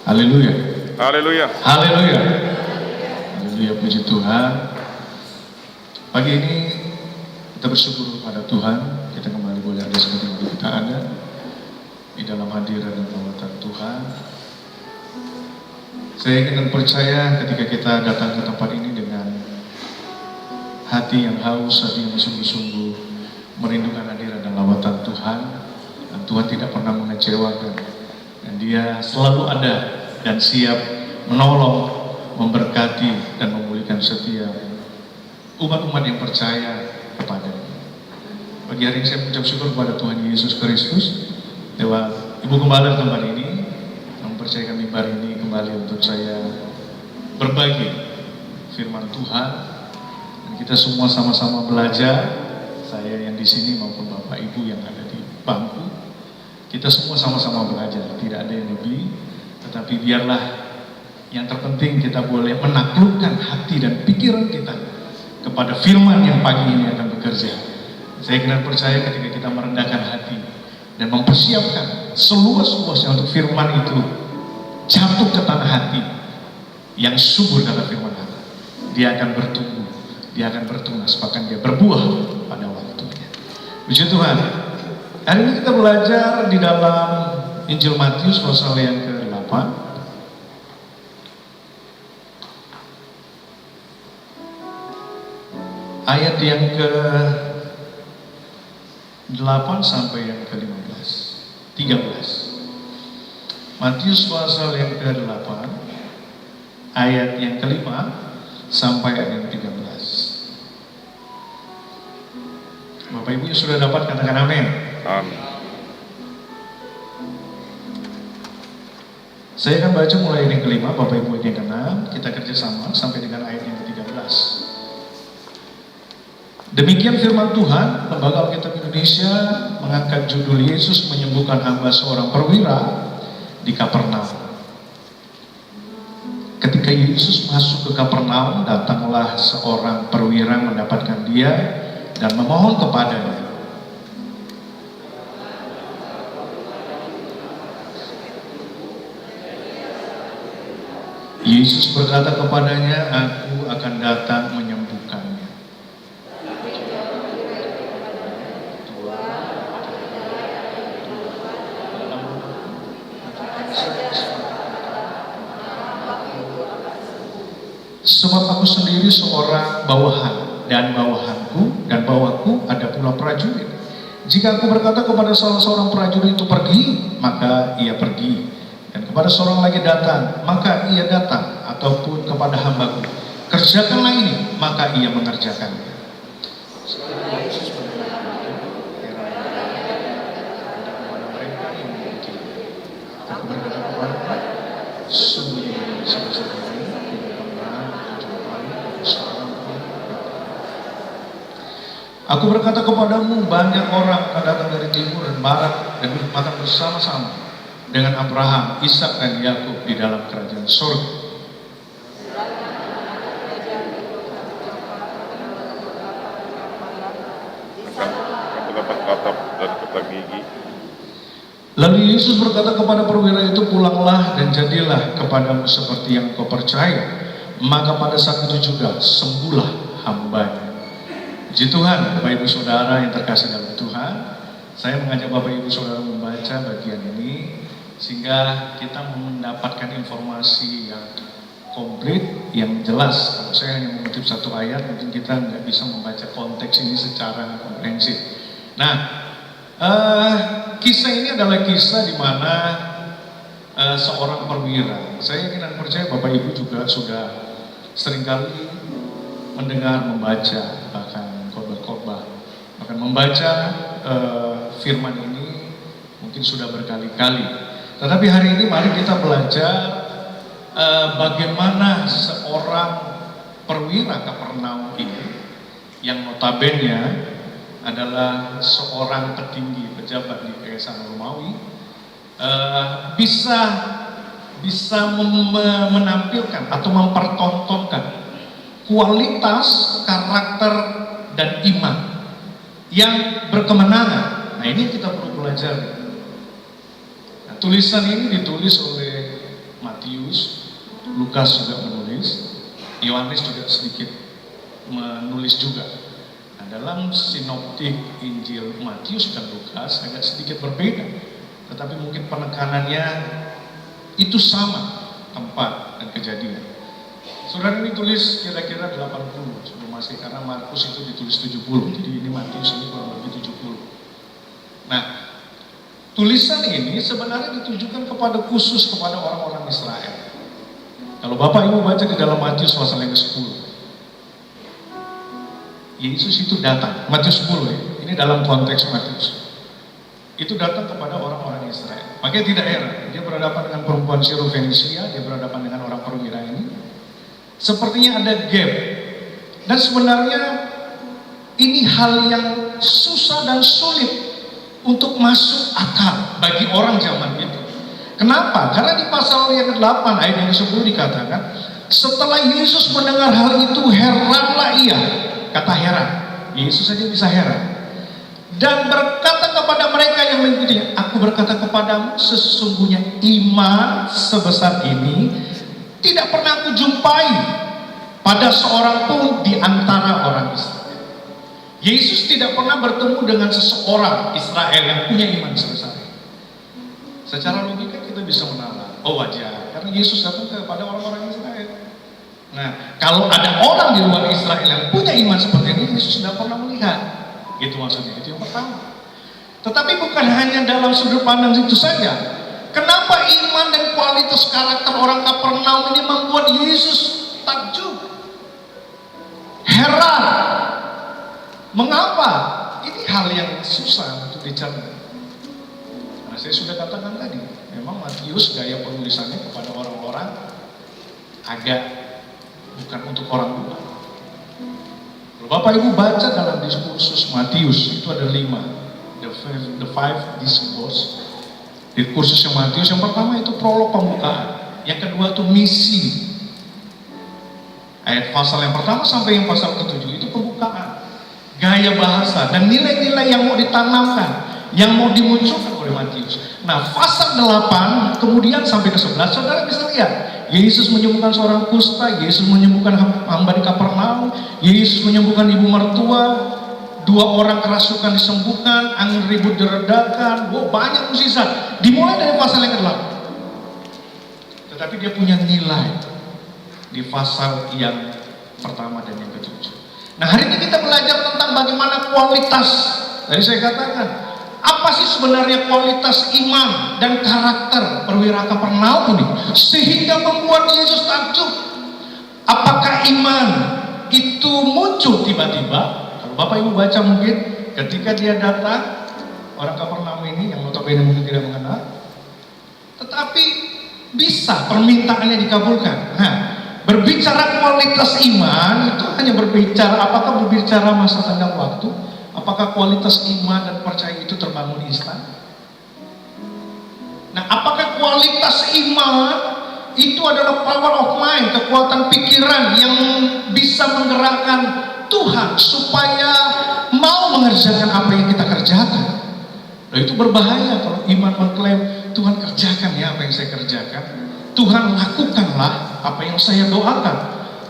Haleluya. Haleluya. Haleluya. Haleluya, puji Tuhan. Pagi ini kita bersyukur kepada Tuhan, kita kembali boleh ada seperti yang kita ada di dalam hadirat dan lawatan Tuhan. Saya ingin dan percaya ketika kita datang ke tempat ini dengan hati yang haus, hati yang sungguh-sungguh merindukan hadirat dan lawatan Tuhan, dan Tuhan tidak pernah mengecewakan, dan Dia selalu ada dan siap menolong, memberkati dan memulihkan setiap umat-umat yang percaya kepada-Nya. Pagi hari ini saya mengucap syukur kepada Tuhan Yesus Kristus lewat Ibu Gembala tempat ini yang mempercayakan mimbar ini kembali untuk saya berbagi firman Tuhan, dan kita semua sama-sama belajar. Saya yang di sini maupun Bapak Ibu yang ada di bangku, kita semua sama-sama belajar, tidak ada yang lebih, tetapi biarlah yang terpenting kita boleh menaklukkan hati dan pikiran kita kepada firman yang pagi ini akan bekerja. Saya benar percaya ketika kita merendahkan hati dan mempersiapkan seluas-luasnya untuk firman itu jatuh ke tanah hati yang subur, kata firman Allah, dia akan bertumbuh, dia akan bertunas, bahkan dia berbuah pada waktunya. Puji Tuhan. Hari ini kita belajar di dalam Injil Matius pasal yang ke-8. Ayat yang ke-8 sampai yang ke-15. 13. Matius pasal yang ke-8 ayat yang ke-5 sampai ayat yang 13. Bapak Ibu yang sudah dapat katakan amin. Amin. Saya akan baca mulai ayat yang ke-5, Bapak Ibu yang ke-6, kita kerjasama sampai dengan ayat yang ke-13. Demikian firman Tuhan. Lembaga Alkitab Indonesia mengangkat judul Yesus menyembuhkan hamba seorang perwira di Kapernaum. Ketika Yesus masuk ke Kapernaum, datanglah seorang perwira mendapatkan dia dan memohon kepadanya. Yesus berkata kepadanya, "Aku akan datang menyembuhkannya." Sebab aku sendiri seorang bawahan, dan bawahanku dan bawaku ada pula prajurit. Jika aku berkata kepada salah seorang prajurit itu pergi, maka ia pergi, dan kepada seorang lagi datang, maka ia datang, ataupun kepada hambaku, kerjakanlah ini, maka ia mengerjakannya. Aku berkata kepada sungguh aku berkata kepadamu, banyak orang akan datang dari timur dan barat dan makan bersama-sama dengan Abraham, Ishak dan Yakub di dalam kerajaan surga. Akan dapat atap dan kotak gigi. Lalu Yesus berkata kepada perwira itu, pulanglah dan jadilah kepadamu seperti yang kau percaya. Maka pada saat itu juga sembuhlah hambanya. Puji Tuhan. Bapak Ibu Saudara yang terkasih dalam Tuhan, saya mengajak Bapak Ibu Saudara membaca bagian ini sehingga kita mendapatkan informasi yang komplit, yang jelas. Kalau saya hanya mengutip satu ayat, mungkin kita nggak bisa membaca konteks ini secara komprehensif. Nah, kisah ini adalah kisah di mana seorang perwira. Saya ingin percaya Bapak Ibu juga sudah seringkali mendengar, membaca, bahkan khotbah, bahkan membaca firman ini mungkin sudah berkali-kali. Tetapi hari ini mari kita belajar bagaimana seorang perwira Kapernaum ini, yang notabene adalah seorang petinggi pejabat di Kekaisaran Romawi, bisa menampilkan atau mempertontonkan kualitas karakter dan iman yang berkemenangan. Nah, ini kita perlu belajar. Nah, tulisan ini ditulis oleh Matius Lukas juga menulis, Yohanes juga sedikit menulis juga. Nah, dalam sinoptik Injil Matius dan Lukas agak sedikit berbeda, tetapi mungkin penekanannya itu sama tempat dan kejadian. Surat ini tulis kira-kira 80 sebelum Masehi, karena Markus itu ditulis 70, jadi ini Matius ini kurang lebih 70. Nah, tulisan ini sebenarnya ditujukan khusus kepada orang-orang Israel. Kalau Bapak Ibu baca di dalam Matius pasal yang ke-10, Yesus itu datang, Matius 10 ya, ini dalam konteks Matius, itu datang kepada orang-orang Israel. Makanya tidak heran, dia berhadapan dengan perempuan Syro-Fenisia, dia berhadapan dengan orang perwira ini. Sepertinya ada gap, dan sebenarnya ini hal yang susah dan sulit untuk masuk akal bagi orang zaman itu. Kenapa? Karena di pasal yang ke-8 ayat yang ke-10 dikatakan, setelah Yesus mendengar hal itu, heranlah ia. Kata heran, Yesus saja bisa heran. Dan berkata kepada mereka yang mengikutinya, aku berkata kepadamu, sesungguhnya iman sebesar ini tidak pernah aku jumpai pada seorang pun di antara orang Israel. Yesus tidak pernah bertemu dengan seseorang Israel yang punya iman sebesar ini. Secara logika kita bisa menalar, oh wajar, karena Yesus datang kepada orang-orang Israel. Nah, kalau ada orang di luar Israel yang punya iman seperti ini, Yesus tidak pernah melihat. Itu maksudnya, itu yang pertama. Tetapi bukan hanya dalam sudut pandang itu saja. Kenapa iman dan kualitas karakter orang Kapernaum ini membuat Yesus takjub, heran? Mengapa? Ini hal yang susah untuk dicerna. Nah, saya sudah katakan tadi, memang Matius gaya penulisannya kepada orang-orang agak bukan untuk orang luar. Kalau Bapak Ibu baca dalam diskursus Matius, itu ada 5, the five discourse. Diskursus yang Matius, yang pertama itu prolog pembukaan, yang kedua itu misi. Ayat pasal yang pertama sampai yang pasal ke-7 itu pembukaan, gaya bahasa dan nilai-nilai yang mau ditanamkan, yang mau dimunculkan oleh Matius. Nah, pasal 8 kemudian sampai ke 11, saudara bisa lihat Yesus menyembuhkan seorang kusta, Yesus menyembuhkan hamba di Kapernaum, Yesus menyembuhkan ibu mertua, 2 orang kerasukan disembuhkan, angin ribut diredakan, banyak mukjizat. Dimulai dari pasal yang ke-8. Tetapi dia punya nilai di pasal yang pertama dan yang ke-7. Nah, hari ini kita belajar tentang bagaimana kualitas. Tadi saya katakan, apa sih sebenarnya kualitas iman dan karakter perwira Kapernaum ini sehingga membuat Yesus takjub? Apakah iman itu muncul tiba-tiba? Kalau Bapak Ibu baca mungkin ketika dia datang, orang Kapernaum ini yang notabene mungkin tidak mengenal, tetapi bisa permintaannya dikabulkan. Nah, berbicara kualitas iman itu hanya berbicara, apakah berbicara masa tenggang waktu? Apakah kualitas iman dan percaya itu terbangun instan? Nah, apakah kualitas iman itu adalah power of mind, kekuatan pikiran yang bisa menggerakkan Tuhan supaya mau mengerjakan apa yang kita kerjakan? Nah, itu berbahaya kalau iman mengklaim Tuhan kerjakan ya apa yang saya kerjakan, Tuhan lakukanlah apa yang saya doakan.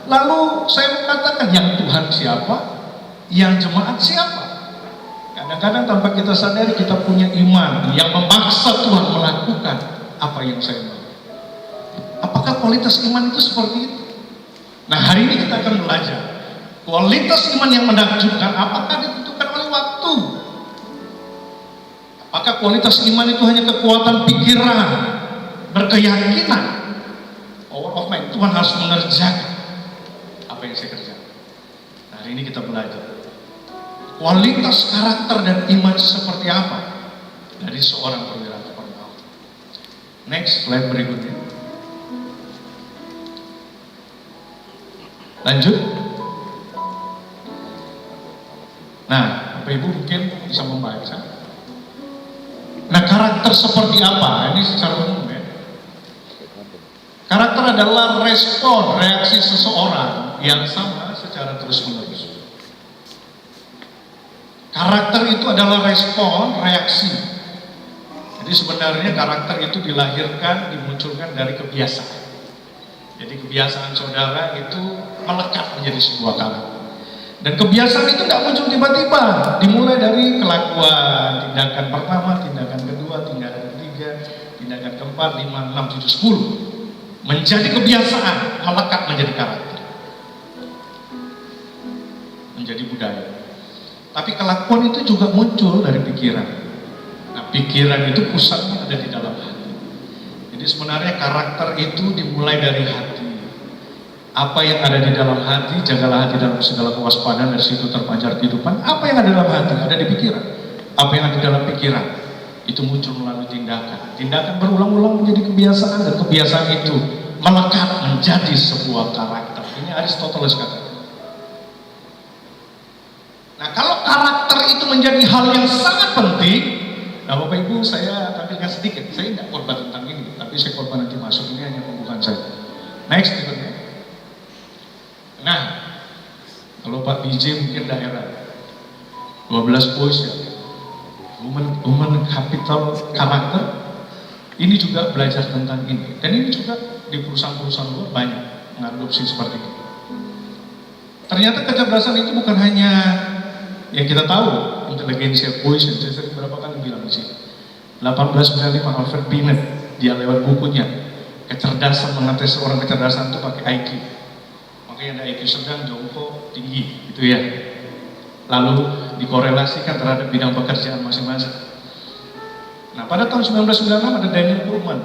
Lalu saya mengatakan, yang Tuhan siapa? Yang jemaat siapa? Kadang-kadang tanpa kita sadari kita punya iman yang memaksa Tuhan melakukan apa yang saya mau. Apakah kualitas iman itu seperti itu? Nah, hari ini kita akan belajar kualitas iman yang menakjubkan. Apakah ditentukan oleh waktu? Apakah kualitas iman itu hanya kekuatan pikiran, berkeyakinan, power of mind? Tuhan harus mengerjakan apa yang saya kerjakan. Nah, hari ini kita belajar kualitas karakter dan iman seperti apa dari seorang perwira Kapernaum. Next slide berikutnya. Lanjut. Nah, Bapak Ibu mungkin bisa membaca. Nah, karakter seperti apa? Ini secara umum ya. Karakter adalah respon, reaksi seseorang yang sama secara terus-menerus. Karakter itu adalah respon, reaksi. Jadi sebenarnya karakter itu dilahirkan, dimunculkan dari kebiasaan. Jadi kebiasaan saudara itu melekat menjadi sebuah karakter. Dan kebiasaan itu tidak muncul tiba-tiba, dimulai dari kelakuan, tindakan pertama, tindakan kedua, tindakan ketiga, tindakan keempat, 5, 6, 7, 10. Menjadi kebiasaan, melekat menjadi karakter. Menjadi budaya. Tapi kelakuan itu juga muncul dari pikiran. Nah, pikiran itu pusatnya ada di dalam hati. Jadi sebenarnya karakter itu dimulai dari hati. Apa yang ada di dalam hati, jagalah hati dalam segala kewaspadaan, dari situ terpancar kehidupan. Apa yang ada dalam hati, ada di pikiran. Apa yang ada di dalam pikiran, itu muncul melalui tindakan. Tindakan berulang-ulang menjadi kebiasaan, dan kebiasaan itu melekat menjadi sebuah karakter. Ini Aristoteles katakan. Nah, kalau karakter itu menjadi hal yang sangat penting, nah Bapak Ibu saya tampilkan sedikit. Saya tidak korban tentang ini, tapi saya korban nanti masuk. Ini hanya pembukaan saya. Next, berikutnya. Nah, kalau Pak BJ mungkin daerah 12 poin ya, human capital karakter, ini juga belajar tentang ini. Dan ini juga di perusahaan-perusahaan luar banyak mengadopsi seperti itu. Ternyata kecerdasan itu bukan hanya yang kita tahu, intelligentsia quotient. Saya berapa kali bilang di sini. 1895 Alfred Binet, dia lewat bukunya, kecerdasan, mengetes orang kecerdasan itu pakai IQ. Yang ada IQ sedang, jongkok, tinggi, gitu ya. Lalu dikorelasikan terhadap bidang pekerjaan masing-masing. Nah, pada tahun 1996 ada Daniel Goleman,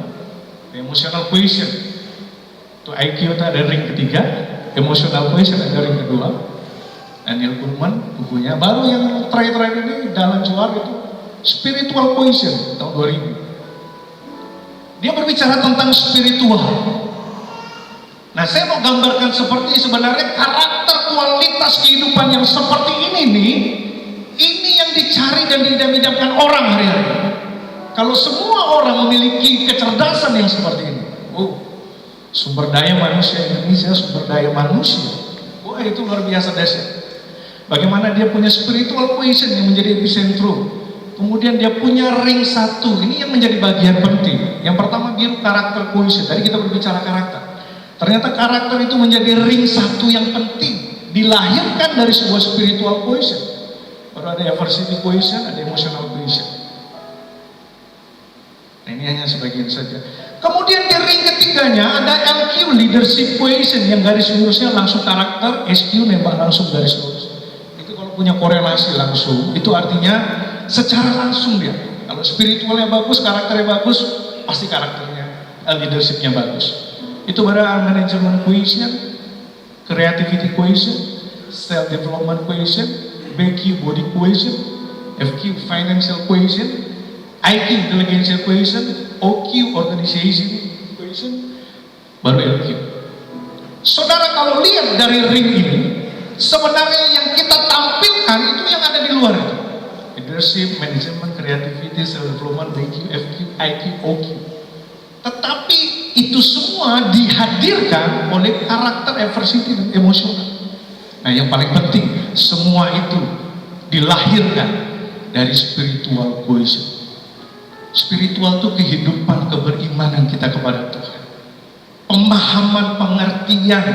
emotional quotient. Itu IQ itu ada ring ketiga, emotional quotient ada ring kedua. Daniel Goleman bukunya. Baru yang terakhir ini dalam juara itu spiritual quotient tahun 2000. Dia berbicara tentang spiritual. Nah, saya mau gambarkan seperti sebenarnya karakter kualitas kehidupan yang seperti ini nih, ini yang dicari dan diidam-idamkan orang hari-hari. Kalau semua orang memiliki kecerdasan yang seperti ini, sumber daya manusia Indonesia, sumber daya manusia, wah itu luar biasa dahsyat. Bagaimana dia punya spiritual quotient yang menjadi epicentrum. Kemudian dia punya ring satu, ini yang menjadi bagian penting. Yang pertama biru karakter quotient, tadi kita berbicara karakter. Ternyata karakter itu menjadi ring satu yang penting, dilahirkan dari sebuah spiritual quotient. Baru ada aversity quotient, ada emotional quotient. Nah, ini hanya sebagian saja. Kemudian di ring ketiganya ada LQ, leadership quotient, yang garis lurusnya langsung karakter, SQ nembak langsung garis lurus. Itu kalau punya korelasi langsung, itu artinya secara langsung dia. Kalau spiritualnya bagus, karakternya bagus, pasti karakternya, leadershipnya bagus. Itu pada management quotient, creativity quotient, self development quotient, BQ body quotient, FQ financial quotient, IQ intelligence quotient, OQ organization quotient, baru LQ. Saudara kalau lihat dari ring ini, sebenarnya yang kita tampilkan itu yang ada di luar itu. Leadership, management, creativity, self development, BQ, FQ, IQ, OQ. Tetapi itu semua dihadirkan oleh karakter, aversity, dan emosional. Nah, yang paling penting, semua itu dilahirkan dari spiritual quotient. Spiritual itu kehidupan keberimanan kita kepada Tuhan. Pemahaman, pengertian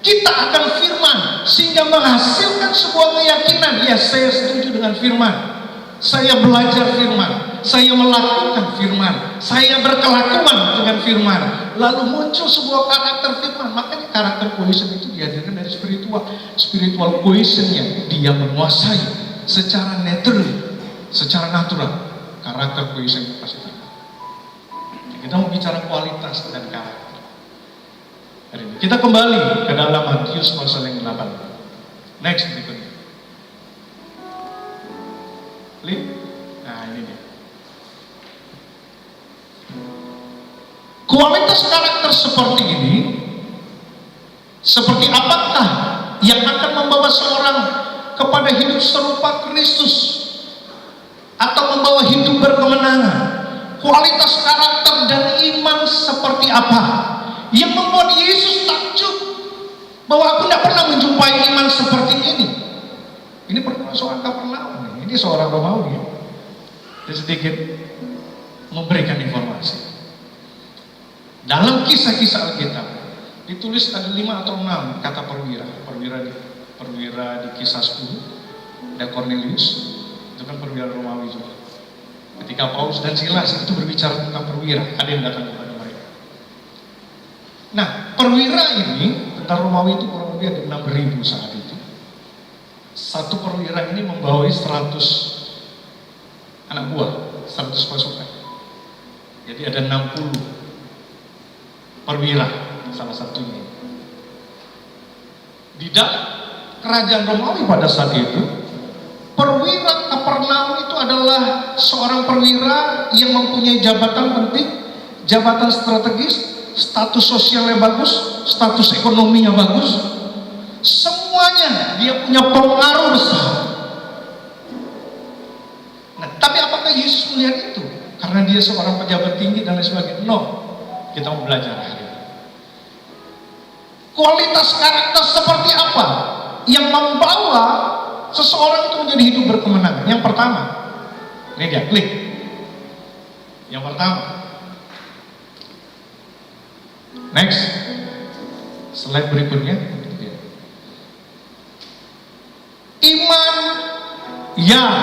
kita akan firman sehingga menghasilkan sebuah keyakinan. Ya, saya setuju dengan firman. Saya belajar firman, saya melakukan firman, saya berkelakuan dengan firman. Lalu muncul sebuah karakter firman. Makanya karakter quotient itu dihadirkan dari spiritual. Spiritual quotient-nya dia menguasai secara natural. Karakter quotient pasti ada. Kita mau bicara kualitas dan karakter. Hari ini kita kembali ke dalam Matius pasal yang 8. Next berikutnya. Nah, ini dia. Kualitas karakter seperti ini, seperti apakah yang akan membawa seorang kepada hidup serupa Kristus atau membawa hidup berkemenangan? Kualitas karakter dan iman seperti apa yang membuat Yesus takjub bahwa aku tidak pernah menjumpai iman seperti ini? Ini pernah seorang Kapernaum. Ini seorang Romawi. Dia sedikit memberikan informasi. Dalam kisah-kisah Alkitab, Ditulis ada 5 atau 6 kata perwira. Perwira di Kisah 10, ada Cornelius, itu kan perwira Romawi juga. Ketika Paulus dan Silas itu berbicara tentang perwira, ada yang datang kepada mereka. Nah, perwira ini, tentara Romawi itu kurang lebih ada 6.000 saat itu. Satu perwira ini membawai 100 anak buah, 100 pasukan. Jadi ada 60 perwira, salah satunya. Di dalam kerajaan Romawi pada saat itu, perwira Kapernaum itu adalah seorang perwira yang mempunyai jabatan penting, jabatan strategis, status sosialnya bagus, status ekonominya bagus, semuanya dia punya pengaruh besar. Nah, tapi apakah Yesus melihat itu? Karena dia seorang pejabat tinggi dan lain sebagainya? No, kita mau belajar hari ini. Kualitas karakter seperti apa yang membawa seseorang itu menjadi hidup berkemenangan? Yang pertama, ini dia, klik. Yang pertama, next, slide berikutnya. Iman yang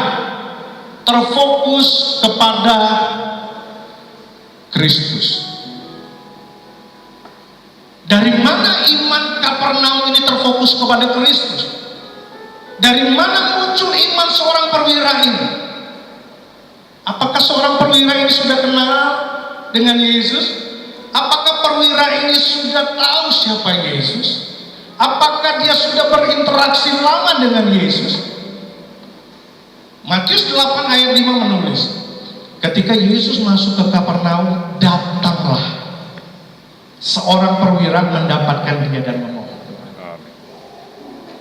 terfokus kepada Kristus. Dari mana iman Kapernaum ini terfokus kepada Kristus? Dari mana muncul iman seorang perwira ini? Apakah seorang perwira ini sudah kenal dengan Yesus? Apakah perwira ini sudah tahu siapa Yesus? Apakah dia sudah berinteraksi lama dengan Yesus? Matius 8 ayat 5 menulis, ketika Yesus masuk ke Kapernaum, datanglah seorang perwira mendapatkan dia dan memohon.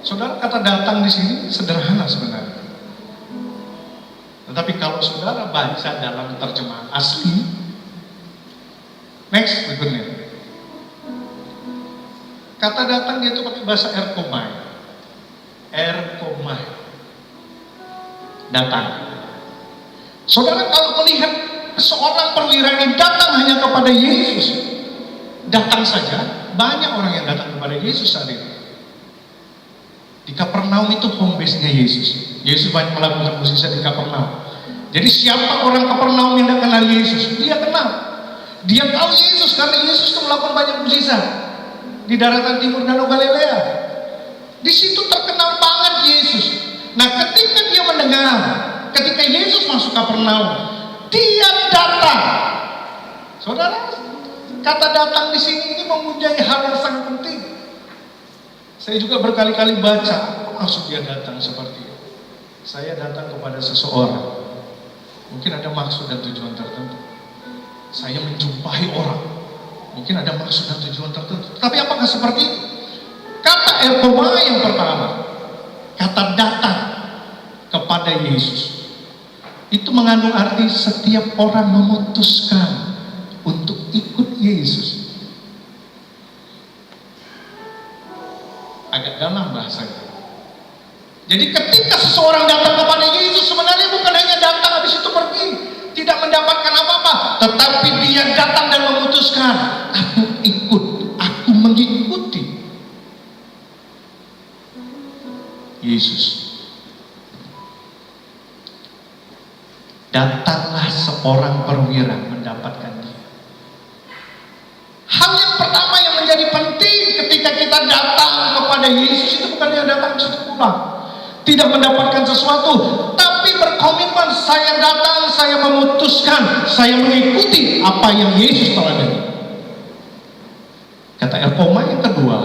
Saudara, kata datang di sini sederhana sebenarnya. Tetapi kalau saudara baca dalam terjemahan asli, next berikutnya. Kata datang dia itu pakai bahasa erkomai. Erkomai. Datang. Saudara, kalau melihat seorang perwira ini datang hanya kepada Yesus, datang saja, banyak orang yang datang kepada Yesus saat itu. Di Kapernaum itu home base-nya Yesus. Yesus banyak melakukan mukjizat di Kapernaum. Jadi siapa orang Kapernaum yang tidak kenal Yesus? Dia kenal. Dia tahu Yesus karena Yesus itu melakukan banyak mukjizat di daratan timur Danau Galilea. Di situ terkenal banget Yesus. Nah, ketika dia mendengar, ketika Yesus masuk Kapernaum, dia datang. Saudara, kata datang di sini ini mempunyai hal yang sangat penting. Saya juga berkali-kali baca, apa maksud dia datang seperti itu? Saya datang kepada seseorang, mungkin ada maksud dan tujuan tertentu. Saya menjumpai orang, mungkin ada maksud dan tujuan tertentu. Tapi apakah seperti itu? Kata erkoma yang pertama, kata datang kepada Yesus, itu mengandung arti setiap orang memutuskan untuk ikut Yesus. Agak dalam bahasanya. Jadi ketika seseorang datang kepada Yesus, sebenarnya bukan hanya datang habis itu pergi, tidak mendapatkan apa-apa, tetapi dia datang dan memutuskan, aku ikut, aku mengikuti Yesus. Datanglah seorang perwira mendapatkan dia. Hal yang pertama yang menjadi penting ketika kita datang kepada Yesus itu bukan hanya datang pulang, tidak mendapatkan sesuatu, tapi berkomitmen, saya datang, saya memutuskan, saya mengikuti apa yang Yesus teladani. Kata erkoma yang kedua,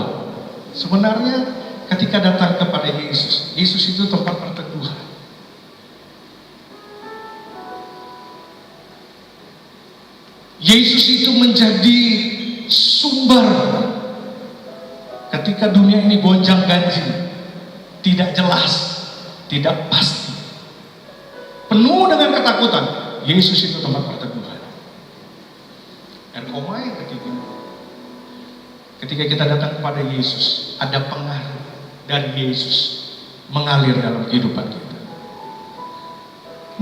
sebenarnya ketika datang kepada Yesus, Yesus itu tempat perteduhan. Yesus itu menjadi sumber ketika dunia ini gonjang-ganjing, tidak jelas, tidak pasti, penuh dengan ketakutan. Yesus itu tempat perteduhan. Erkoma yang ketiga, ketika kita datang kepada Yesus, ada pengaruh dari Yesus mengalir dalam kehidupan kita.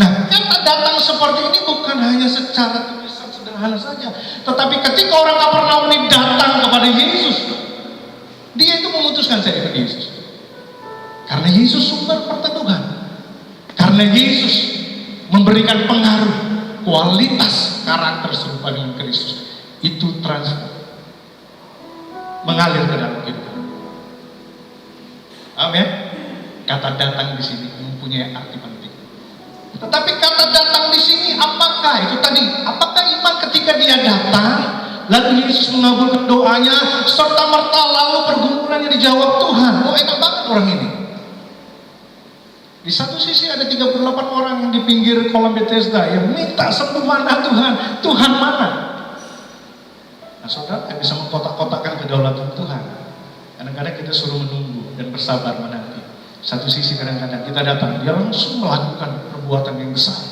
Nah, kata datang seperti ini bukan hanya secara tulisan sederhana saja, tetapi ketika orang Kapernaum ini datang kepada Yesus, Dia itu memutuskan saya ikut Yesus. Karena Yesus sumber perteduhan. Karena Yesus memberikan pengaruh, kualitas karakter serupa dengan Kristus. Itu transfer. Mengalir ke dalam kehidupan. Amin. Kata datang di sini mempunyai arti penting. Tetapi kata datang di sini apakah itu tadi? Apakah iman ketika dia datang, lalu Yesus mengabulkan doanya, serta merta lalu pergumulannya dijawab Tuhan? Oh, enak banget orang ini. Di satu sisi ada 38 orang yang di pinggir kolam Bethesda yang minta sembuh, mana Tuhan? Tuhan mana? Nah, saudara bisa mengkotak-kotakkan kedaulatan Tuhan. Kadang-kadang kita suruh menunggu dan bersabar menanti. Satu sisi kadang-kadang kita datang, dia langsung melakukan perbuatan yang besar.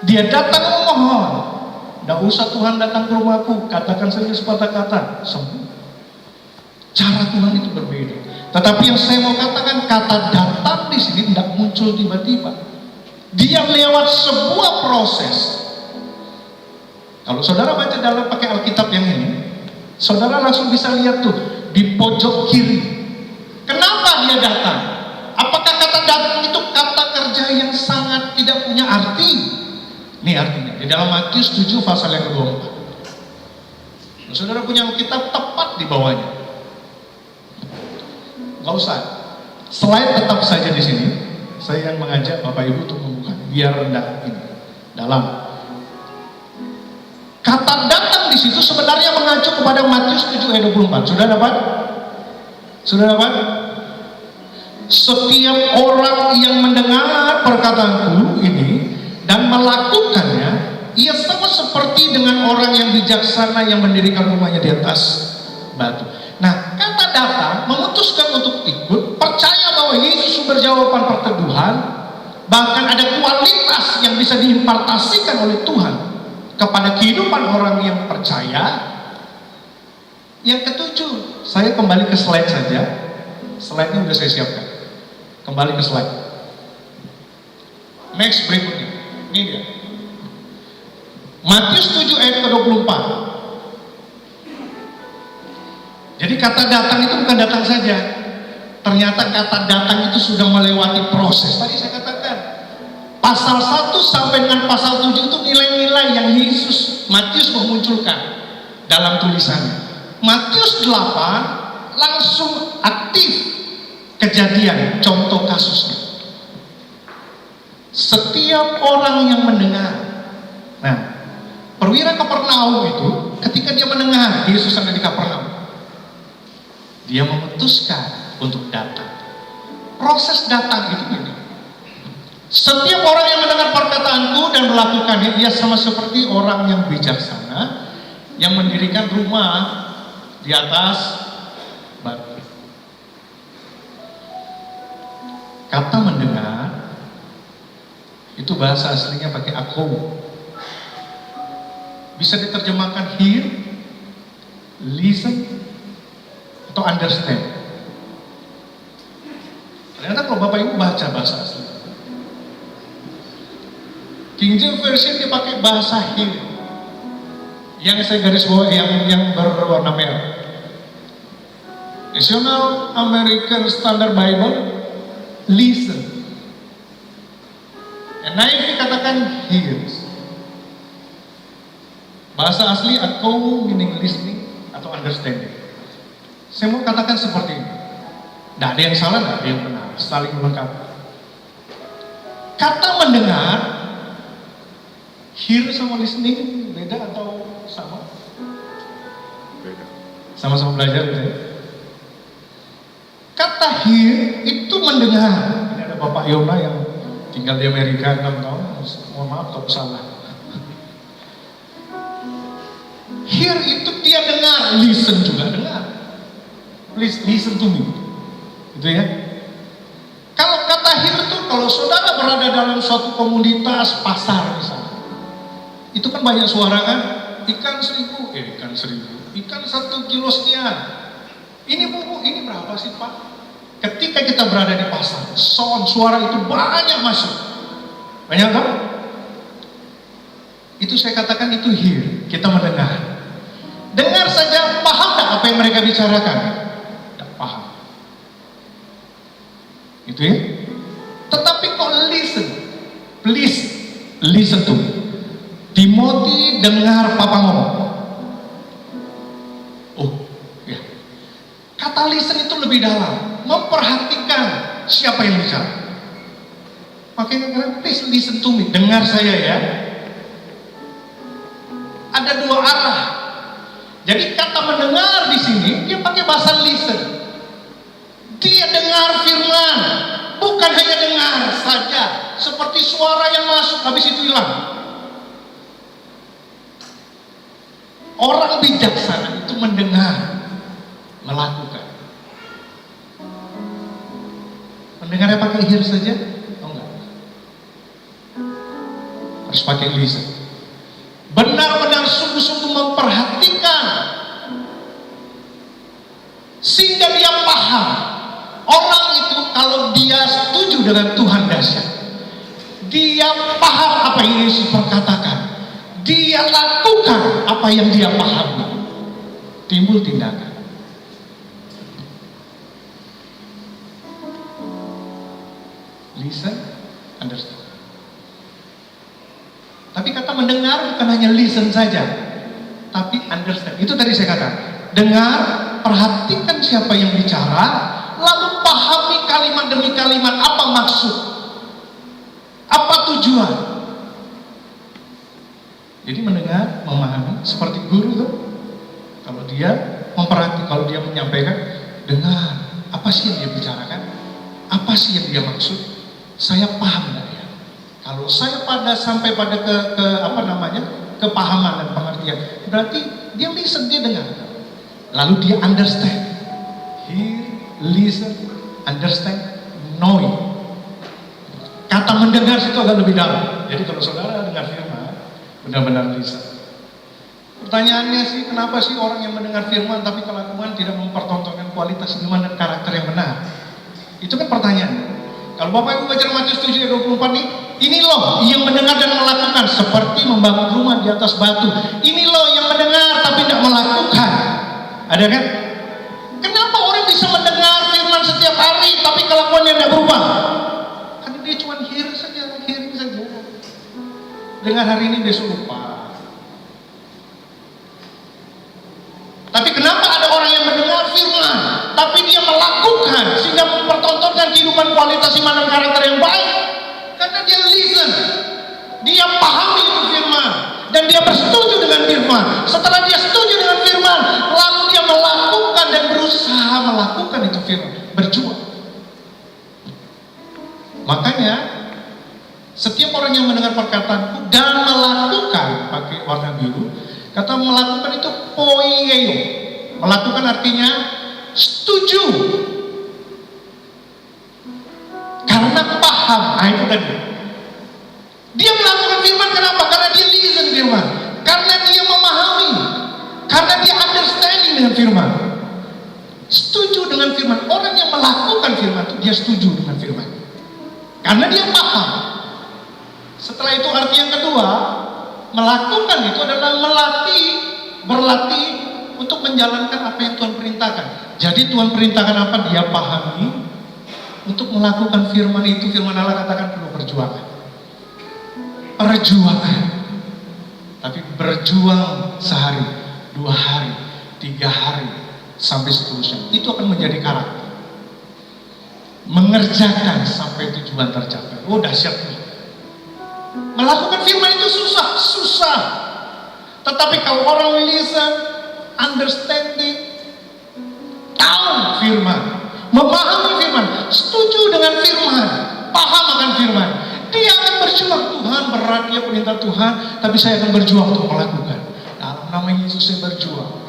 Dia datang memohon. Tidak usah Tuhan datang ke rumahku, katakan saja sepatah kata, sembuh. Cara Tuhan itu berbeda. Tetapi yang saya mau katakan, kata datang di sini tidak muncul tiba-tiba. Dia lewat sebuah proses. Kalau saudara baca dalam pakai Alkitab yang ini, saudara langsung bisa lihat tuh di pojok kiri. Kenapa dia datang? Apakah kata datang itu kata kerja yang sangat tidak punya arti? Ini artinya di dalam Matius 7 pasal yang ke-24. Saudara punya Alkitab tepat di bawahnya. Gak usah, slide tetap saja di sini. Saya yang mengajak Bapak Ibu untuk membuka biar rendah ini dalam. Kata datang di situ sebenarnya mengacu kepada Matius 7 ayat 24. Sudah dapat? Sudah dapat? Setiap orang yang mendengar perkataanku ini dan melakukannya, ia sama seperti dengan orang yang bijaksana yang mendirikan rumahnya di atas batu. Nah, kata datang memutuskan untuk ikut, percaya bahwa Yesus sumber jawaban perteduhan, bahkan ada kualitas yang bisa diimpartasikan oleh Tuhan kepada kehidupan orang yang percaya. Yang ketujuh, saya kembali ke slide saja. Slide-nya sudah saya siapkan. Kembali ke slide. Next berikutnya. Ini dia. Matius 7 ayat ke-24. Jadi kata datang itu bukan datang saja. Ternyata kata datang itu sudah melewati proses. Tadi saya katakan, pasal 1 sampai dengan pasal 7 itu nilai-nilai yang Matius memunculkan dalam tulisannya. Matius 8 langsung aktif kejadian, contoh kasusnya. Setiap orang yang mendengar. Nah, perwira Kapernaum itu ketika dia mendengar Yesus ada di Kapernaum, dia memutuskan untuk datang. Proses datang itu ini. Setiap orang yang mendengar perkataanku dan melakukannya, ia sama seperti orang yang bijaksana yang mendirikan rumah di atas batu. Kata mendengar itu bahasa aslinya pakai akou. Bisa diterjemahkan hear, listen, atau understand. Ternyata kalau Bapak Ibu baca bahasa asli, King James Version dipakai bahasa hear. Yang saya garis bawah yang berwarna merah. National American Standard Bible, listen. NIV katakan hears. Bahasa asli aku meaning listening atau understanding. Saya mau katakan seperti ini. Tidak ada yang salah, tidak ada yang benar. Saling melengkapi. Kata mendengar, hear sama listening beda atau sama? Beda. Sama-sama belajar gitu ya. Kata hear itu mendengar. Ini ada Bapak Yona yang tinggal di Amerika 6 tahun. Mohon maaf kalau salah. Hear itu dia dengar, listen juga dengar. Please listen to me. Gitu ya. Kalau kata hear itu, kalau saudara berada dalam suatu komunitas pasar misalnya, itu kan banyak suara kan, ikan 1000, ikan 1 kilo sekian. Ini bu, ini berapa sih Pak? Ketika kita berada di pasar, suara itu banyak masuk. Banyak kan? Itu saya katakan itu hear, kita mendengar. Dengar saja, paham tak apa yang mereka bicarakan? Tidak paham. Itu ya. Tetapi kok listen, please listen to me. Timothy dengar papa ngomong. Oh, ya. Kata listen itu lebih dalam, memperhatikan siapa yang bicara. Makanya please listen to me, dengar saya ya. Ada dua arah. Jadi kata mendengar di sini dia pakai bahasa listen. Dia dengar firman, bukan hanya dengar saja, seperti suara yang masuk habis itu hilang. Orang bijaksana itu mendengar, melakukan. Mendengarnya pakai ear saja? Oh enggak. Harus pakai listen. Benar-benar sungguh-sungguh memperhatikan sehingga dia paham. Orang itu kalau dia setuju dengan Tuhan dahsyat, dia paham apa yang Yesus perkatakan, dia lakukan apa yang dia pahami, timbul tindakan. Listen, understand. Tapi kata mendengar bukan hanya listen saja, tapi understand. Itu tadi saya katakan, dengar, perhatikan siapa yang bicara, lalu pahami kalimat demi kalimat apa maksud, apa tujuan. Jadi mendengar, memahami, seperti guru tuh. Kalau dia memperhatikan, kalau dia menyampaikan, dengar, apa sih yang dia bicarakan, apa sih yang dia maksud, saya paham nggak ya? Kalau saya sampai pada kepahaman dan pengertian, berarti dia listen, dia dengar, lalu dia understand. Hear, listen, understand, knowing. Kata mendengar itu agak lebih dalam. Jadi kalau saudara dengar firman, benar-benar listen. Pertanyaannya sih, kenapa sih orang yang mendengar firman tapi kelakuan tidak mempertontonkan kualitas iman dan karakter yang benar? Itu kan pertanyaan. Kalau Bapak Ibu baca Matius 7 ayat 24 nih, ini loh yang mendengar dan melakukan, seperti membangun rumah di atas batu. Ini loh yang mendengar tapi tidak melakukan. Ada kan? Kenapa orang bisa mendengar firman setiap hari tapi kelakuannya tidak berubah? Karena dia cuma hearing saja. Dengar hari ini, besok lupa. Tapi kenapa ada orang yang mendengar firman tapi dia melakukan sehingga mempertontonkan kehidupan kualitas iman dan karakter yang baik? Karena dia listen, dia pahami itu firman dan dia bersetuju dengan firman. Setelah dia setuju dengan firman, lalu dia melakukan dan berusaha melakukan itu firman, berjuang. Makanya setiap orang yang mendengar perkataanku dan melakukan, pakai warna biru, kata melakukan itu poieo. Melakukan artinya setuju. Karena paham. Nah itu tadi. Dia melakukan firman kenapa? Karena dia listen firman. Karena dia memahami. Karena dia understanding dengan firman. Setuju dengan firman. Orang yang melakukan firman itu dia setuju dengan firman. Karena dia paham. Setelah itu arti yang kedua, melakukan itu adalah berlatih untuk menjalankan apa yang Tuhan perintahkan. Jadi Tuhan perintahkan apa, dia pahami. Untuk melakukan firman itu, firman Allah katakan perlu perjuangan. Perjuangan. Tapi berjuang sehari, 2 hari, 3 hari, sampai seterusnya. Itu akan menjadi karakter. Mengerjakan sampai tujuan tercapai. Oh dahsyat nih. Melakukan firman itu susah. Tetapi kalau orang listen, understanding, tahu firman, memahami firman, setuju dengan firman, paham akan firman, dia akan berjuang. Tuhan berat, dia perintah Tuhan, tapi saya akan berjuang untuk melakukan. Dalam nama Yesus saya berjuang.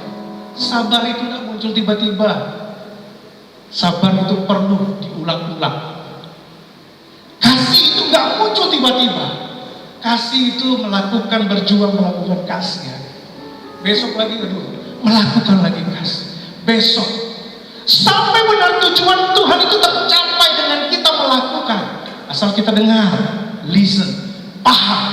Sabar itu tidak muncul tiba-tiba. Sabar itu perlu diulang-ulang. Kasih itu nggak muncul tiba-tiba. Kasih itu melakukan, berjuang melakukan kasih. Besok lagi, melakukan lagi kasih. Besok. Sampai benar tujuan Tuhan itu tercapai dengan kita melakukan. Asal kita dengar, listen, paham.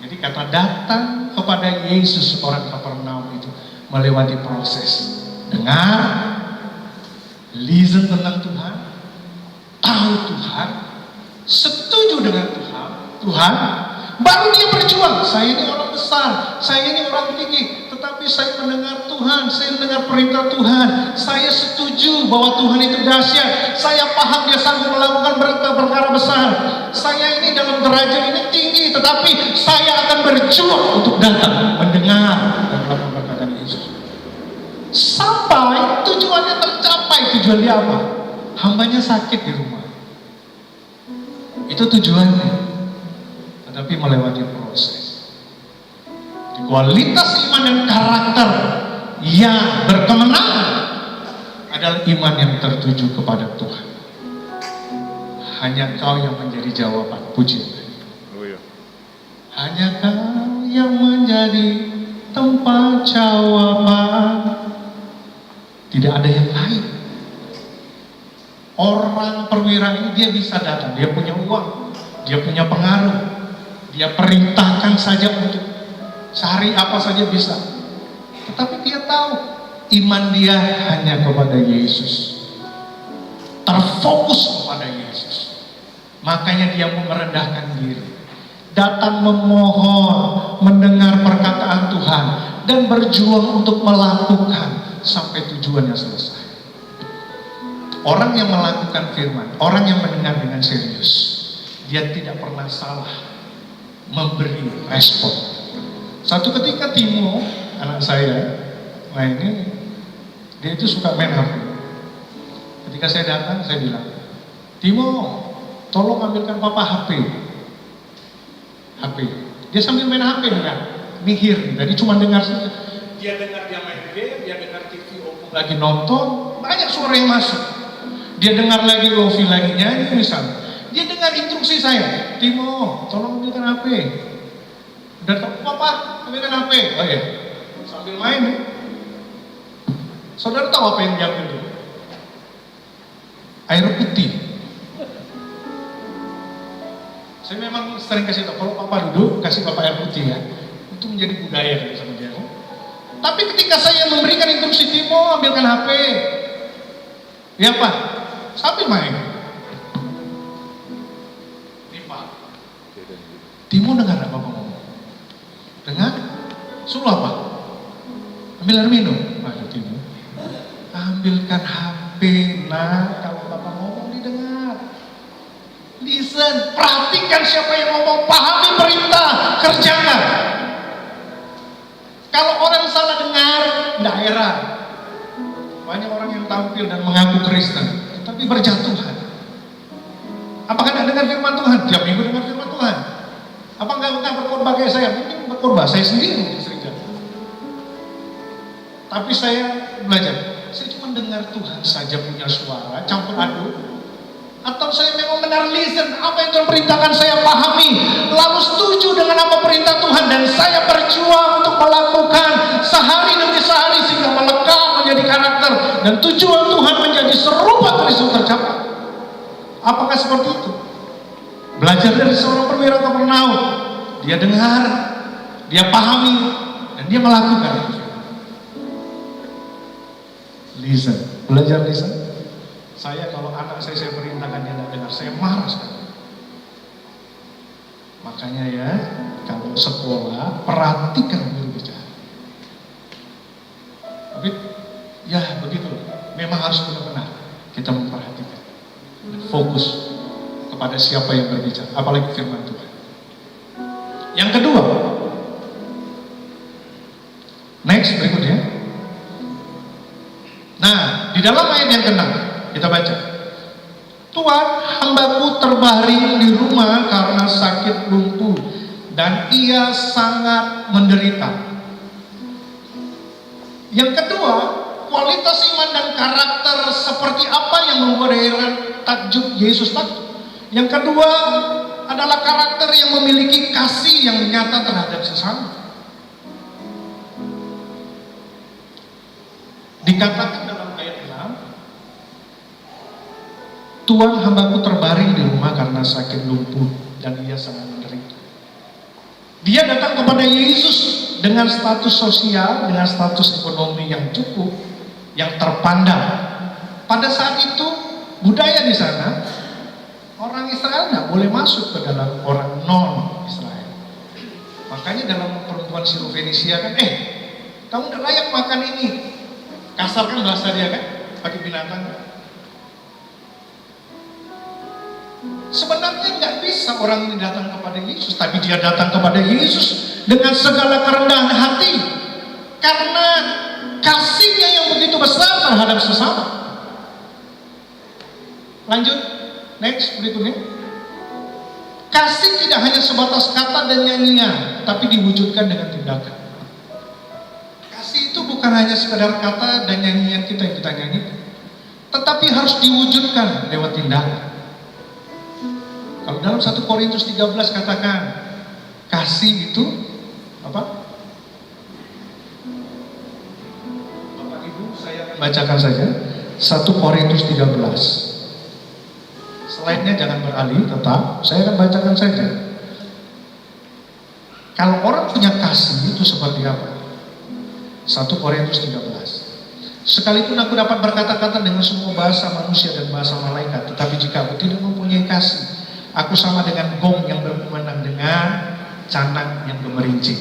Jadi kata datang kepada Yesus orang Kapernaum itu melewati proses. dengar, listen tentang Tuhan, tahu Tuhan, setuju dengan Tuhan, baru dia berjuang. Saya ini orang besar, saya ini orang tinggi, tetapi saya mendengar Tuhan, saya mendengar perintah Tuhan, saya setuju bahwa Tuhan itu dahsyat, saya paham dia sanggup melakukan perkara besar, saya ini dalam derajat ini tinggi, tetapi saya akan berjuang untuk datang, mendengar dan melakukan perkataan Yesus sampai tujuannya tercapai. Tujuan dia apa? Hambanya sakit di rumah, itu tujuannya, tetapi melewati proses. Kualitas iman dan karakter yang berkemenangan adalah iman yang tertuju kepada Tuhan. Hanya Kau yang menjadi jawaban. Puji. Hanya Kau yang menjadi tempat jawaban. Tidak ada yang lain. Orang perwira ini dia bisa datang, dia punya uang, dia punya pengaruh, dia perintahkan saja untuk cari apa saja bisa. Tetapi dia tahu iman dia hanya kepada Yesus, terfokus kepada Yesus. Makanya dia merendahkan diri, datang memohon, mendengar perkataan Tuhan, dan berjuang untuk melakukan sampai tujuannya selesai. Orang yang melakukan firman, orang yang mendengar dengan serius, dia tidak pernah salah memberi respon. Satu ketika Timo, anak saya, nah ini dia itu suka main HP. Ketika saya datang, saya bilang, Timo, tolong ambilkan papa HP. Dia sambil main HP dengar, mikir. Jadi cuma dengar saja. Dia dengar dia main game, dia dengar TV Oppo lagi nonton, banyak suara yang masuk. Dia dengar lagi Lofi lagi nyanyi misalnya. Dia dengar instruksi saya, Timo, tolong ambilkan HP. Udah tahu papa, ambilkan HP. Oh iya, sambil main. Saudara tahu apa yang diambil dulu? Air putih. Saya memang sering kasih tahu, kalau papa duduk, kasih papa air putih ya. Itu menjadi budaya sama dia. Tapi ketika saya memberikan instruksi Timo, ambilkan HP. Ya Pak, sambil main. Ini Pak, Timo dengar apa Bapak ngomong? Dengar? Suruh apa? Ambil air minum. Ayo Timo, ambilkan HP. Nah, kalau Bapak ngomong didengar. Listen, perhatikan siapa yang ngomong, pahami perintah, kerjakan. Kalau orang salah dengar, tidak heran. Banyak orang yang tampil dan mengaku Kristen, tapi berjatuhan. Apakah tidak dengar firman Tuhan? Tiap minggu dengar firman Tuhan. Apa enggak berkhotbah kayak saya? Mungkin berkhotbah, saya sendiri sering jatuh. Tapi saya belajar, saya cuma dengar Tuhan saja punya suara, campur aduk. Atau saya memang benar listen, apa yang Tuhan perintahkan saya pahami, lalu setuju dengan apa perintah Tuhan, dan saya berjuang untuk melakukan sehari demi sehari sehingga melekat menjadi karakter, dan tujuan Tuhan menjadi serupa Kristus tercapai. Apakah seperti itu? Belajar dari seorang perwira Kapernaum, dia dengar, dia pahami, dan dia melakukan itu. Listen, belajar listen. Saya kalau anak saya perintahkan dia tidak dengar, saya marah sekali. Makanya ya, kalau sekolah perhatikan guru bicara. Tapi ya begitu, memang harus benar-benar kita memperhatikan, fokus kepada siapa yang berbicara, apalagi firman Tuhan. Yang kedua, next berikutnya. Nah, di dalam ayat yang ke-6 kita baca, Tuhan, hambaku terbaring di rumah karena sakit lumpuh dan ia sangat menderita. Yang kedua, kualitas iman dan karakter seperti apa yang membuat heran takjub Yesus takjub. Yang kedua adalah karakter yang memiliki kasih yang nyata terhadap sesama. Dikatakan dalam ayat 6, Tuhan, hambaku terbaring di rumah karena sakit lumpuh dan ia sangat menderita. Dia datang kepada Yesus dengan status sosial, dengan status ekonomi yang cukup, yang terpandang. Pada saat itu budaya di sana, orang Israel nggak boleh masuk ke dalam orang non-Israel. Makanya dalam perempuan Sirofenisia kan, kamu nggak layak makan ini. Kasar kan bahasa dia kan, pakai binatang kan. Sebenarnya nggak bisa orang ini datang kepada Yesus, tapi dia datang kepada Yesus dengan segala kerendahan hati, karena kasihnya yang begitu besar terhadap sesama. Lanjut, next berikutnya. Kasih tidak hanya sebatas kata dan nyanyian, tapi diwujudkan dengan tindakan. Kasih itu bukan hanya sekedar kata dan nyanyian kita yang kita nyanyikan, tetapi harus diwujudkan lewat tindakan. Kalau dalam 1 Korintus 13 katakan, kasih itu apa? Bapak Ibu, saya akan bacakan saja 1 Korintus 13. Slide-nya jangan beralih, tetap saya akan bacakan saja. Kalau orang punya kasih itu seperti apa? 1 Korintus 13. Sekalipun aku dapat berkata-kata dengan semua bahasa manusia dan bahasa malaikat, tetapi jika aku tidak mempunyai kasih, aku sama dengan gong yang berkumandang dengan canang yang gemerincing.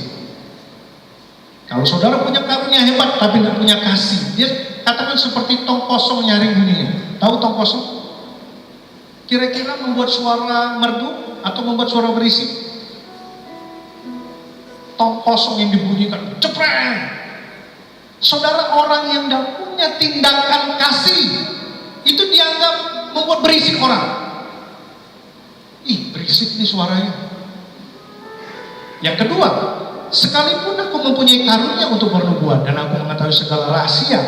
Kalau saudara punya karunia hebat tapi tidak punya kasih, dia katakan seperti tong kosong nyaring bunyinya. Tahu tong kosong? Kira-kira membuat suara merdu atau membuat suara berisik? Tong kosong yang dibunyikan, cepreng. Saudara, orang yang tidak punya tindakan kasih itu dianggap membuat berisik orang. Ih, berisik nih suaranya. Yang kedua, sekalipun aku mempunyai karunia untuk bernubuat dan aku mengetahui segala rahasia,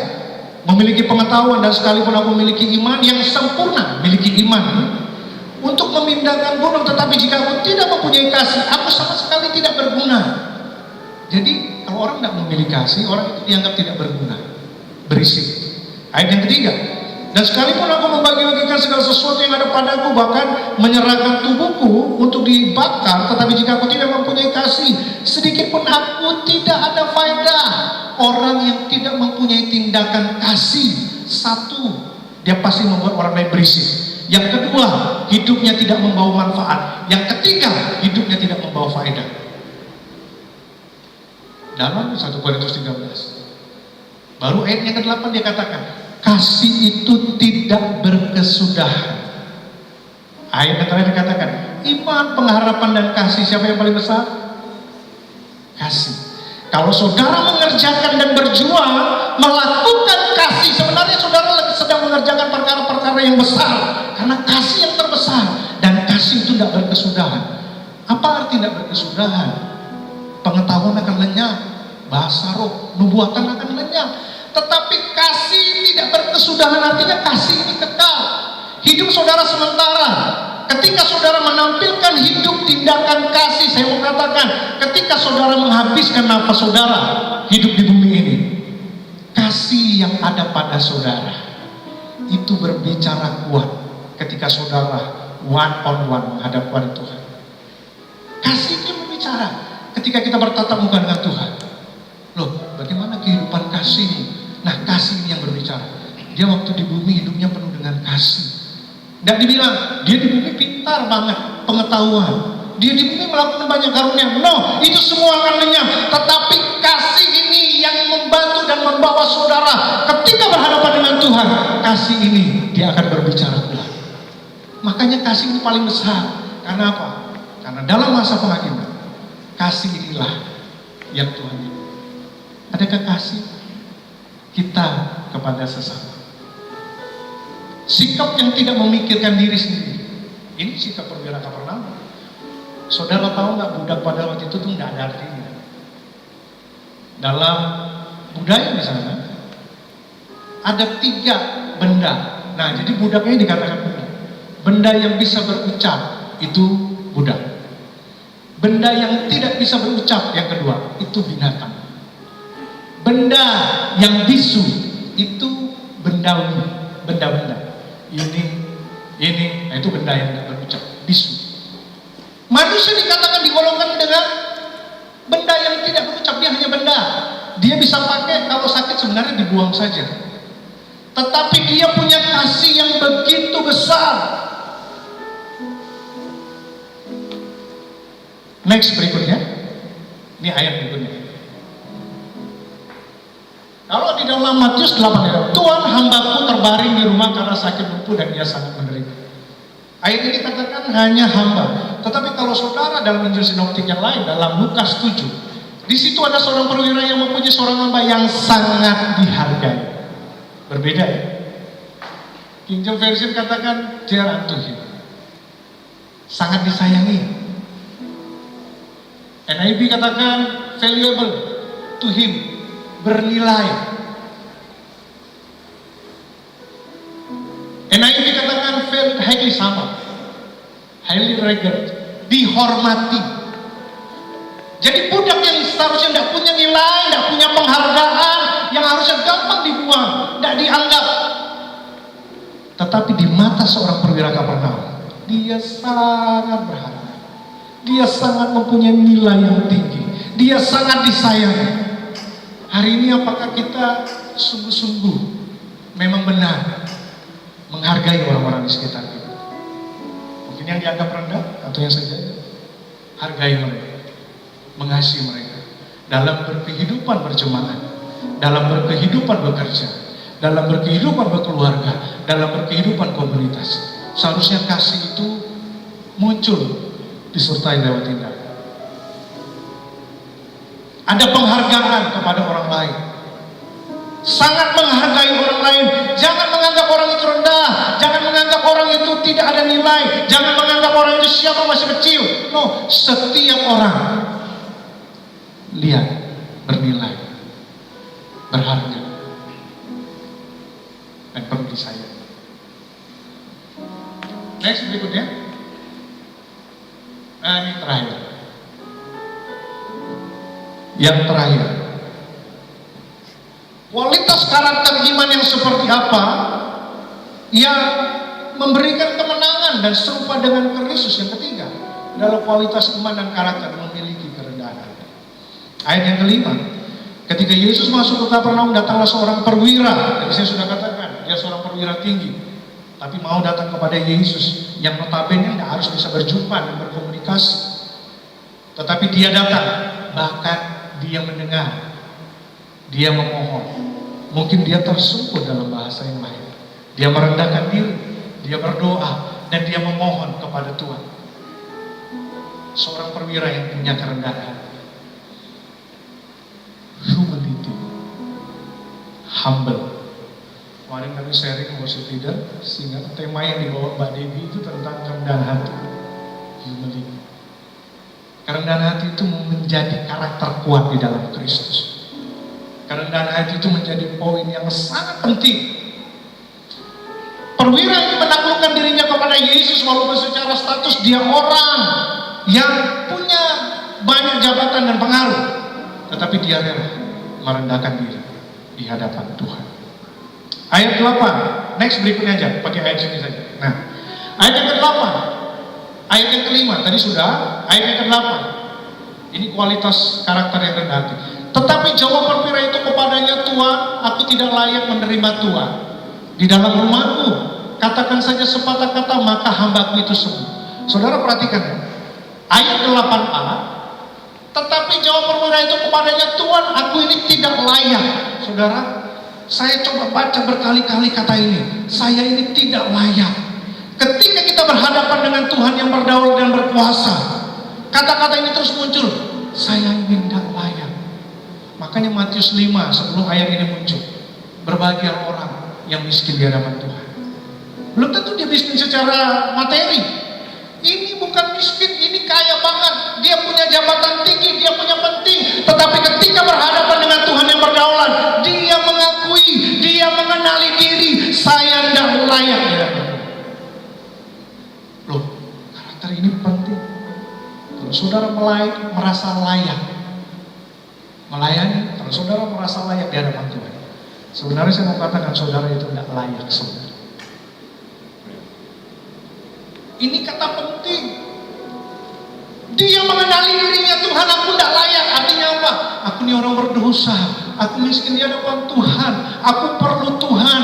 memiliki pengetahuan, dan sekalipun aku memiliki iman yang sempurna, memiliki iman untuk memindahkan gunung, tetapi jika aku tidak mempunyai kasih, aku sama sekali tidak berguna. Jadi kalau orang tidak memiliki kasih, orang itu dianggap tidak berguna, berisik. Ayat yang ketiga, dan sekalipun aku membagi-bagikan segala sesuatu yang ada padaku, bahkan menyerahkan tubuhku untuk dibakar, tetapi jika aku tidak mempunyai kasih, sedikit pun aku tidak ada faedah. Orang yang tidak mempunyai tindakan kasih, satu, dia pasti membuat orang lain berisik. Yang kedua, hidupnya tidak membawa manfaat. Yang ketiga, hidupnya tidak membawa faedah. Dalam 1 Korintus 13, baru ayat yang ke-8 dia katakan, kasih itu tidak berkesudahan. Ayat yang terakhir dikatakan, iman, pengharapan, dan kasih, siapa yang paling besar? Kasih. Kalau saudara mengerjakan dan berjuang melakukan kasih, sebenarnya saudara sedang mengerjakan perkara-perkara yang besar, karena kasih yang terbesar. Dan kasih itu tidak berkesudahan. Apa arti tidak berkesudahan? Pengetahuan akan lenyap, bahasa roh, nubuatan akan lenyap. Tetapi kasih tidak berkesudahan, artinya kasih ini kekal. Hidup saudara sementara. Ketika saudara menampilkan hidup tindakan kasih, saya mau katakan, ketika saudara menghabiskan nafas saudara hidup di bumi ini, kasih yang ada pada saudara itu berbicara kuat ketika saudara one on one menghadap pada Tuhan. Kasih itu berbicara ketika kita bertatap muka dengan Tuhan. Loh, bagaimana kehidupan kasih ini? Nah, kasih ini yang berbicara. Dia waktu di bumi hidupnya penuh dengan kasih. Tidak dibilang, dia di bumi pintar banget, pengetahuan. Dia di bumi melakukan banyak karunia. No, itu semua akan lenyap. Tetapi kasih ini yang membantu dan membawa saudara ketika berhadapan dengan Tuhan. Kasih ini, dia akan berbicara kuat. Makanya kasih ini paling besar. Karena apa? Karena dalam masa penghakiman, kasih inilah yang Tuhan beri. Adakah kasih kita kepada sesama? Sikap yang tidak memikirkan diri sendiri. Ini sikap perwira Kapernaum. Saudara tahu nggak, budak pada waktu itu tuh nggak ada artinya. Dalam budaya di sana ada 3 benda. Nah, jadi budaknya dikatakan budak. Benda yang bisa berucap itu budak. Benda yang tidak bisa berucap yang kedua itu binatang. Benda yang bisu itu bendawi, benda-benda. Ini, nah itu benda yang tidak berucap, bisu. Manusia dikatakan digolongkan dengan benda yang tidak berucap, dia hanya benda. Dia bisa pakai, kalau sakit sebenarnya dibuang saja. Tetapi dia punya kasih yang begitu besar. Next berikutnya. Ini ayat berikutnya. Kalau di dalam Matius 8 ayat, Tuhan hambaku terbaring di rumah karena sakit lumpuh dan ia sangat menderita. Ayat ini katakan hanya hamba. Tetapi kalau saudara dalam Injil Sinoptik yang lain, dalam Lukas 7, di situ ada seorang perwira yang mempunyai seorang hamba yang sangat dihargai. Berbeda ya. King James Version katakan dear unto him, sangat disayangi. NIV katakan valuable to him, bernilai. NIV katakan highly sama, highly regarded, dihormati. Jadi budak yang seharusnya tidak punya nilai, tidak punya penghargaan, yang harusnya gampang dibuang, tidak dianggap. Tetapi di mata seorang perwira Kapernaum, dia sangat berharga. Dia sangat mempunyai nilai yang tinggi. Dia sangat disayangi. Hari ini apakah kita sungguh-sungguh memang benar menghargai orang-orang di sekitar kita? Mungkin yang dianggap rendah atau yang sejajar. Hargai mereka, mengasihi mereka dalam berkehidupan berjemaat, dalam berkehidupan bekerja, dalam berkehidupan berkeluarga, dalam berkehidupan komunitas. Seharusnya kasih itu muncul disertai lewat tindakan. Ada penghargaan kepada orang lain, sangat menghargai orang lain. Jangan menganggap orang itu rendah, jangan menganggap orang itu tidak ada nilai, jangan menganggap orang itu siapa masih kecil. No, setiap orang lihat bernilai, berharga, dan perlu disayang. Next berikutnya. Nah, ini terakhir. Yang terakhir, kualitas karakter iman yang seperti apa yang memberikan kemenangan dan serupa dengan Kristus. Yang ketiga adalah kualitas iman dan karakter memiliki kerendahan hati. Ayat yang kelima, ketika Yesus masuk ke Kapernaum, datanglah seorang perwira. Tadi saya sudah katakan, dia seorang perwira tinggi, tapi mau datang kepada Yesus yang notabene tidak harus bisa berjumpa dan berkomunikasi. Tetapi dia datang, bahkan dia mendengar, dia memohon. Mungkin dia tersungkur dalam bahasa yang lain. Dia merendahkan diri, dia berdoa, dan dia memohon kepada Tuhan. Seorang perwira yang punya kerendahan, humility, humble. Kemarin kami sharing worship leader, sehingga tema yang dibawa Mbak Devi itu tentang kerendahan hati, humility. Kerendahan hati itu menjadi karakter kuat di dalam Kristus. Kerendahan hati itu menjadi poin yang sangat penting. Perwira ini menaklukkan dirinya kepada Yesus walaupun secara status dia orang yang punya banyak jabatan dan pengaruh, tetapi dia rela merendahkan diri di hadapan Tuhan. Ayat 8, next berikutnya aja, pakai ayat sini saja. Nah, ayat yang ke-8, ayat yang kelima, tadi sudah, ayat yang ke-8. Ini kualitas karakter yang rendah hati. Tetapi jawab perwira itu kepadanya, Tuhan, aku tidak layak menerima Tuhan di dalam rumahku. Katakan saja sepatah kata, maka hambaku itu sembuh. Saudara perhatikan ya, ayat 8a. Tetapi jawab perwira itu kepadanya, Tuhan, aku ini tidak layak. Saudara, saya coba baca berkali-kali kata ini, saya ini tidak layak. Ketika kita berhadapan dengan Tuhan yang berdaulat dan berkuasa, kata-kata ini terus muncul, saya ini tidak layak. Makanya Matius 5 sebelum ayat ini muncul, berbahagia orang yang miskin di hadapan Tuhan. Belum tentu dia miskin secara materi. Ini bukan miskin, ini kaya banget. Dia punya jabatan tinggi, dia punya penting. Tetapi ketika berhadapan dengan Tuhan yang berdaulat, dia mengakui, dia mengenali diri, saya tidak layak. Loh, karakter ini penting. Kalau saudara merasa layak melayani, kalau saudara merasa layak di hadapan Tuhan, sebenarnya saya mau katakan saudara itu tidak layak sebenarnya. Ini kata penting. Dia mengenali dirinya, Tuhan, aku tidak layak. Artinya apa? Aku ini orang berdosa, aku miskin di hadapan Tuhan, aku perlu Tuhan.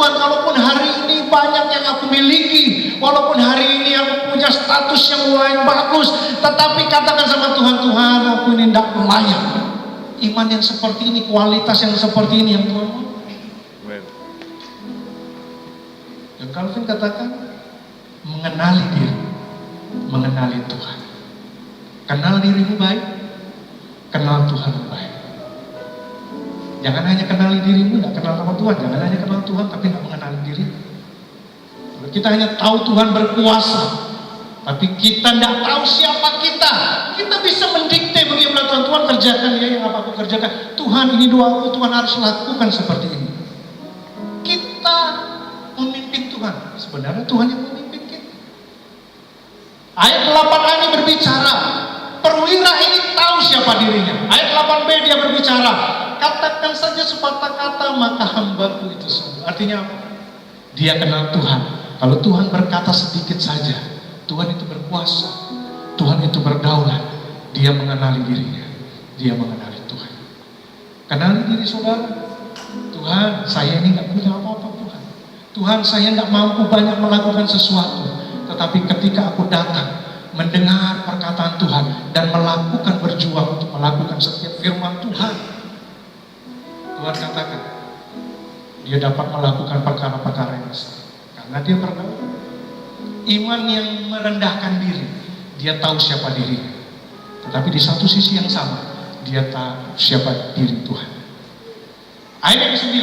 Tuhan, walaupun hari ini banyak yang aku miliki, walaupun hari ini aku punya status yang lain bagus, tetapi katakan sama Tuhan, Tuhan, aku ini tidak layak. Iman yang seperti ini, kualitas yang seperti ini yang Tuhan mau. Amen. Dan Calvin katakan, mengenali diri, mengenali Tuhan. Kenal dirimu baik, kenal Tuhan baik. Jangan hanya kenali dirimu, tidak kenal sama Tuhan. Jangan hanya kenal Tuhan, tapi tidak mengenali diri. Kalau kita hanya tahu Tuhan berkuasa, tapi kita tidak tahu siapa kita. Kita bisa mendikte bagaimana Tuhan kerjakan ya yang apa aku kerjakan. Tuhan ini doaku, Tuhan harus lakukan seperti ini. Kita memimpin Tuhan. Sebenarnya Tuhan yang memimpin kita. Ayat 8a ini berbicara, perwira ini tahu siapa dirinya. Ayat 8b dia berbicara, katakan saja sepatah kata maka hambaku itu sembuh. Artinya apa? Dia kenal Tuhan. Kalau Tuhan berkata sedikit saja, Tuhan itu berkuasa, Tuhan itu berdaulat. Dia mengenali dirinya, dia mengenali Tuhan. Kenali diri saudara. Tuhan, saya ini nggak punya apa-apa Tuhan. Tuhan, saya nggak mampu banyak melakukan sesuatu. Tetapi ketika aku datang mendengar perkataan Tuhan dan melakukan berjuang untuk melakukan setiap firman Tuhan, Tuhan katakan dia dapat melakukan perkara-perkara yang besar karena dia berdaulat. Iman yang merendahkan diri, dia tahu siapa dirinya. Tetapi di satu sisi yang sama, dia tahu siapa diri Tuhan. Ayat yang ke-9,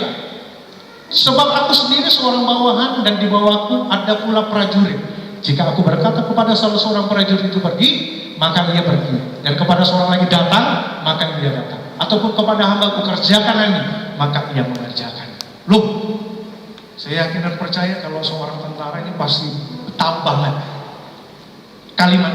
sebab aku sendiri seorang bawahan dan di bawahku ada pula prajurit. Jika aku berkata kepada salah seorang prajurit itu pergi, maka ia pergi. Dan kepada seorang lagi datang, maka ia datang. Ataupun kepada hambaku kerjakan ini, maka ia mengerjakan. Loh, saya yakin dan percaya kalau seorang tentara ini pasti tahu banget kalimat